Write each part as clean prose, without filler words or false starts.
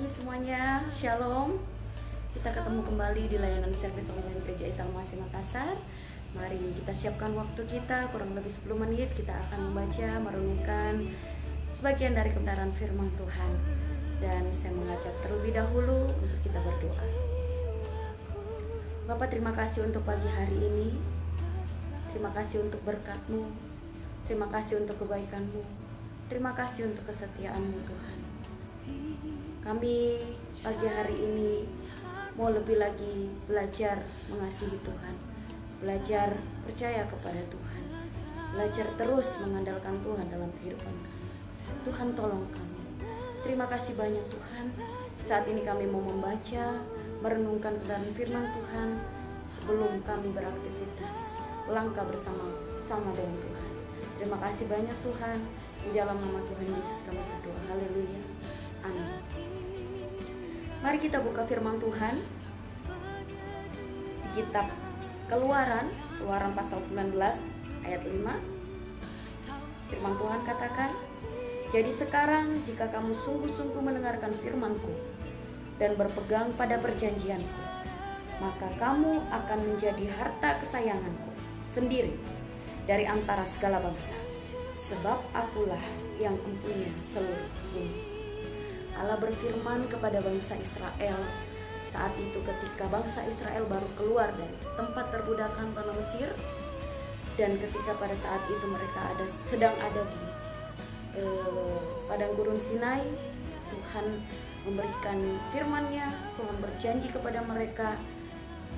pagi semuanya, Shalom. Kita ketemu kembali di layanan servis online Gereja Islam Masih Makassar. Mari kita siapkan waktu kita, kurang lebih 10 menit. Kita akan membaca, merenungkan sebagian dari kebenaran firman Tuhan. Dan saya mengajak terlebih dahulu untuk kita berdoa. Bapak, terima kasih untuk pagi hari ini. Terima kasih untuk berkat-Mu. Terima kasih untuk kebaikan-Mu. Terima kasih untuk kesetiaan-Mu, Tuhan. Kami pagi hari ini mau lebih lagi belajar mengasihi Tuhan, belajar percaya kepada Tuhan, belajar terus mengandalkan Tuhan dalam kehidupan kami. Tuhan, tolong kami. Terima kasih banyak Tuhan. Saat ini kami mau membaca, merenungkan kebenaran firman Tuhan sebelum kami beraktivitas melangkah bersama dengan Tuhan. Terima kasih banyak Tuhan. Di dalam nama Tuhan Yesus kami berdoa. Haleluya. Amin. Mari kita buka firman Tuhan di kitab Keluaran pasal 19 ayat 5. Firman Tuhan katakan, "Jadi sekarang jika kamu sungguh-sungguh mendengarkan firman-Ku dan berpegang pada perjanjian-Ku, maka kamu akan menjadi harta kesayangan-Ku sendiri dari antara segala bangsa, sebab Akulah yang mempunyai seluruh bumi." Allah berfirman kepada bangsa Israel saat itu ketika bangsa Israel baru keluar dari tempat perbudakan tanah Mesir, dan ketika pada saat itu mereka sedang ada di padang gurun Sinai. Tuhan memberikan firman-Nya, Tuhan berjanji kepada mereka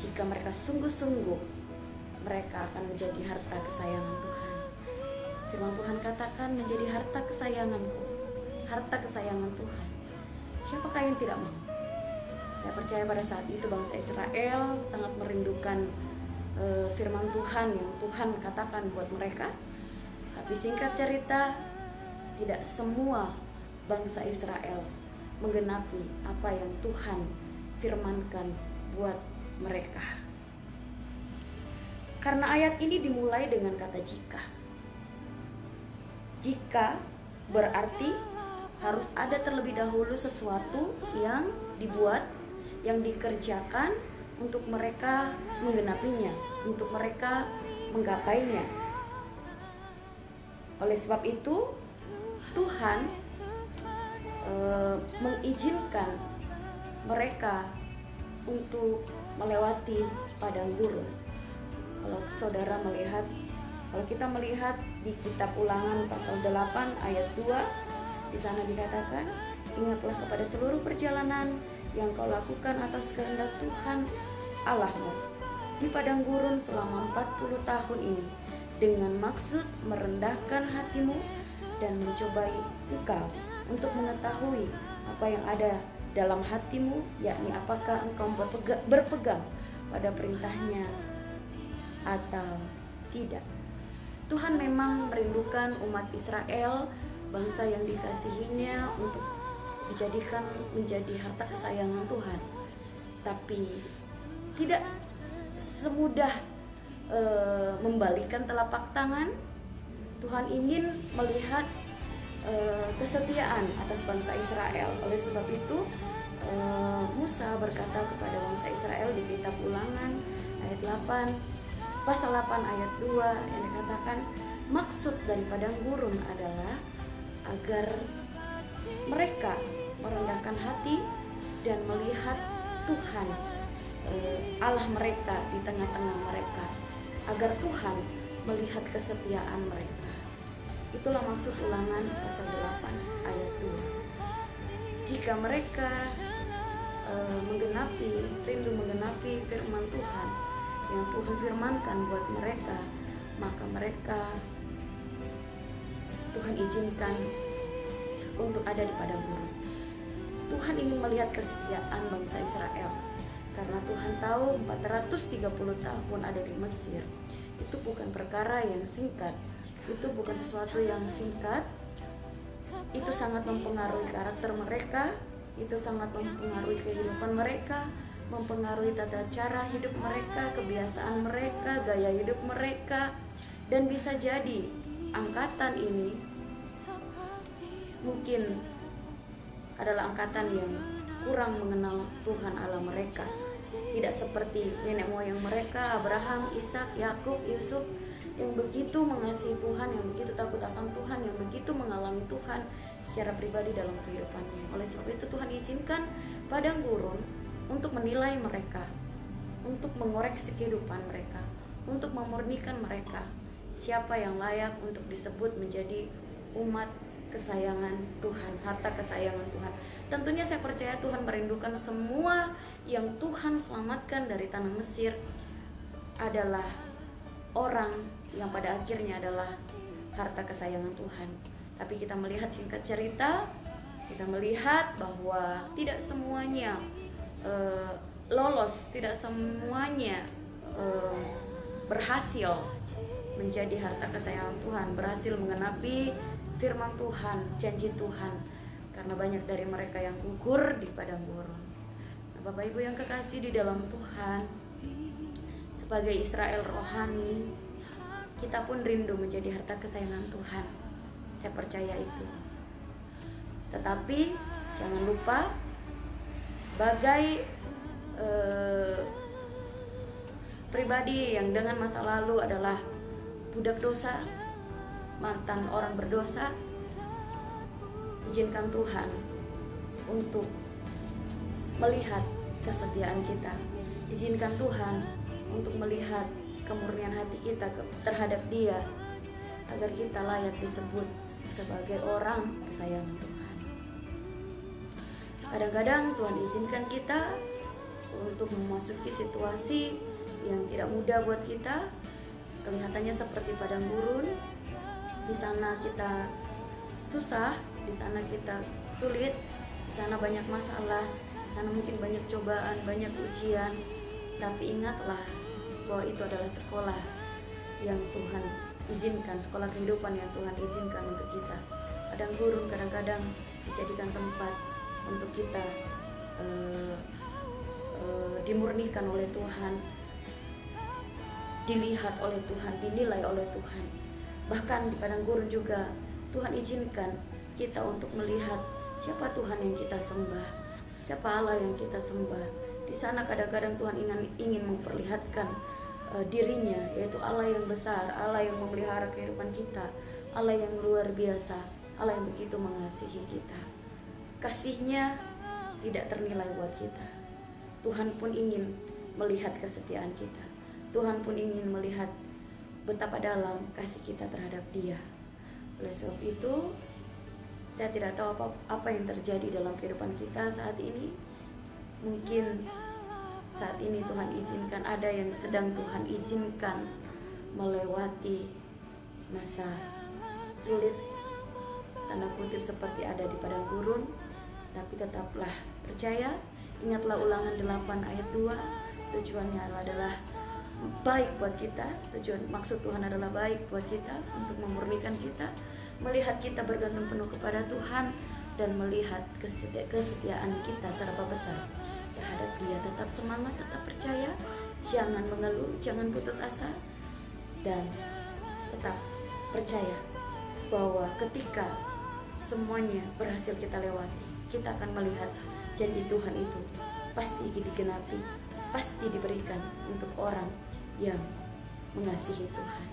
jika mereka sungguh-sungguh mereka akan menjadi harta kesayangan Tuhan. Firman Tuhan katakan menjadi harta kesayanganku, harta kesayangan Tuhan. Siapakah yang tidak mau? Saya percaya pada saat itu bangsa Israel sangat merindukan firman Tuhan yang Tuhan katakan buat mereka. Tapi singkat cerita, tidak semua bangsa Israel menggenapi apa yang Tuhan firmankan buat mereka. Karena ayat ini dimulai dengan kata jika. Jika berarti harus ada terlebih dahulu sesuatu yang dibuat, yang dikerjakan untuk mereka menggenapinya, untuk mereka menggapainya. Oleh sebab itu, Tuhan mengizinkan mereka untuk melewati padang gurun. Kalau saudara melihat, kalau kita melihat di kitab Ulangan pasal 8 ayat 2, di sana dikatakan, "Ingatlah kepada seluruh perjalanan yang kau lakukan atas kehendak Tuhan Allahmu di padang gurun selama 40 tahun ini, dengan maksud merendahkan hatimu dan mencobai engkau untuk mengetahui apa yang ada dalam hatimu, yakni apakah engkau berpegang pada perintahnya atau tidak." Tuhan memang merindukan umat Israel, bangsa yang dikasihinya, untuk dijadikan menjadi harta kesayangan Tuhan. Tapi tidak semudah membalikkan telapak tangan. Tuhan ingin melihat kesetiaan atas bangsa Israel. Oleh sebab itu Musa berkata kepada bangsa Israel di kitab Ulangan ayat 8, pasal 8 ayat 2, yang dikatakan, maksud dari padang gurun adalah agar mereka merendahkan hati dan melihat Tuhan Allah mereka di tengah-tengah mereka, agar Tuhan melihat kesetiaan mereka. Itulah maksud Ulangan pasal 8 ayat 2. Jika mereka rindu menggenapi firman Tuhan yang Tuhan firmankan buat mereka, maka mereka Tuhan izinkan untuk ada di padang gurun. Tuhan ingin melihat kesetiaan bangsa Israel, karena Tuhan tahu 430 tahun ada di Mesir itu bukan perkara yang singkat, itu bukan sesuatu yang singkat. Itu sangat mempengaruhi karakter mereka, itu sangat mempengaruhi kehidupan mereka, mempengaruhi tata cara hidup mereka, kebiasaan mereka, gaya hidup mereka. Dan bisa jadi angkatan ini mungkin adalah angkatan yang kurang mengenal Tuhan Allah mereka. Tidak seperti nenek moyang mereka, Abraham, Ishak, Yakub, Yusuf, yang begitu mengasihi Tuhan, yang begitu takut akan Tuhan, yang begitu mengalami Tuhan secara pribadi dalam kehidupannya. Oleh sebab itu Tuhan izinkan padang gurun untuk menilai mereka, untuk mengoreksi kehidupan mereka, untuk memurnikan mereka, siapa yang layak untuk disebut menjadi umat kesayangan Tuhan, harta kesayangan Tuhan. Tentunya saya percaya Tuhan merindukan semua yang Tuhan selamatkan dari tanah Mesir adalah orang yang pada akhirnya adalah harta kesayangan Tuhan. Tapi kita melihat singkat cerita, kita melihat bahwa tidak semuanya lolos, tidak semuanya berhasil menjadi harta kesayangan Tuhan, berhasil mengenapi firman Tuhan, janji Tuhan, karena banyak dari mereka yang gugur di padang gurun. Nah, Bapak Ibu yang kekasih di dalam Tuhan, sebagai Israel rohani, kita pun rindu menjadi harta kesayangan Tuhan. Saya percaya itu. Tetapi jangan lupa, sebagai pribadi yang dengan masa lalu adalah budak dosa, mantan orang berdosa, izinkan Tuhan untuk melihat kesetiaan kita. Izinkan Tuhan untuk melihat kemurnian hati kita terhadap Dia, agar kita layak disebut sebagai orang kesayangan Tuhan. Kadang-kadang Tuhan izinkan kita untuk memasuki situasi yang tidak mudah buat kita. Kelihatannya seperti padang gurun. Di sana kita susah, di sana kita sulit, di sana banyak masalah, di sana mungkin banyak cobaan, banyak ujian. Tapi ingatlah bahwa itu adalah sekolah yang Tuhan izinkan, sekolah kehidupan yang Tuhan izinkan untuk kita. Padang gurun kadang-kadang dijadikan tempat untuk kita dimurnikan oleh Tuhan, dilihat oleh Tuhan, dinilai oleh Tuhan. Bahkan di padang gurun juga Tuhan izinkan kita untuk melihat siapa Tuhan yang kita sembah, siapa Allah yang kita sembah. Di sana kadang-kadang Tuhan ingin memperlihatkan dirinya, yaitu Allah yang besar, Allah yang memelihara kehidupan kita, Allah yang luar biasa, Allah yang begitu mengasihi kita. Kasih-Nya tidak ternilai buat kita. Tuhan pun ingin melihat kesetiaan kita. Tuhan pun ingin melihat betapa dalam kasih kita terhadap Dia. Oleh sebab itu, saya tidak tahu apa yang terjadi dalam kehidupan kita saat ini. Mungkin saat ini Tuhan izinkan, ada yang sedang Tuhan izinkan melewati masa sulit, tanda kutip seperti ada di padang gurun. Tapi tetaplah percaya, ingatlah Ulangan 8 ayat 2, tujuannya adalah baik buat kita. Maksud Tuhan adalah baik buat kita, untuk memurnikan kita, melihat kita bergantung penuh kepada Tuhan, dan melihat kesetiaan kita serba besar terhadap Dia. Tetap semangat, tetap percaya, jangan mengeluh, jangan putus asa, dan tetap percaya bahwa ketika semuanya berhasil kita lewati, kita akan melihat janji Tuhan itu pasti digenapi, pasti diberikan untuk orang yang mengasihi Tuhan.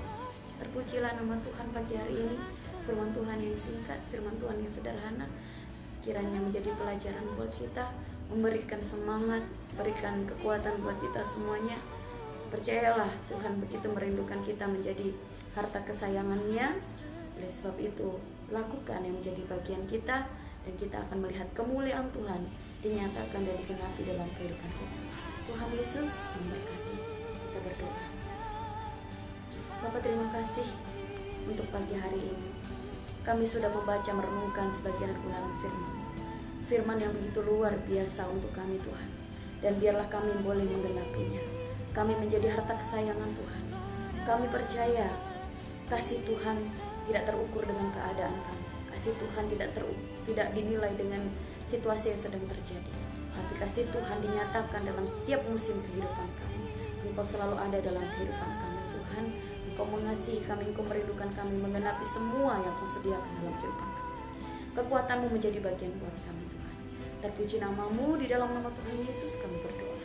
Terpujilah nama Tuhan pagi hari ini. Firman Tuhan yang singkat, firman Tuhan yang sederhana, kiranya menjadi pelajaran buat kita, memberikan semangat, berikan kekuatan buat kita semuanya. Percayalah, Tuhan begitu merindukan kita menjadi harta kesayangan-Nya. Oleh sebab itu, lakukan yang menjadi bagian kita, dan kita akan melihat kemuliaan Tuhan dinyatakan dan digenapi dalam kehidupan kita. Tuhan Yesus memberkati. Kita berdoa. Bapak, terima kasih untuk pagi hari ini. Kami sudah membaca, merenungkan sebagian kebenaran firman. Firman yang begitu luar biasa untuk kami, Tuhan. Dan biarlah kami boleh menggenapinya. Kami menjadi harta kesayangan Tuhan. Kami percaya kasih Tuhan tidak terukur dengan keadaan kami. Kasih Tuhan tidak dinilai dengan situasi yang sedang terjadi. Tapi kasih Tuhan dinyatakan dalam setiap musim kehidupan kami. Engkau selalu ada dalam kehidupan kami, Tuhan. Engkau mengasihi kami, Engkau merindukan kami, menggenapi semua yang Kau sediakan dalam kehidupan kami. Kekuatan-Mu menjadi bagian buat kami, Tuhan. Terpuji namamu, di dalam nama Tuhan Yesus kami berdoa.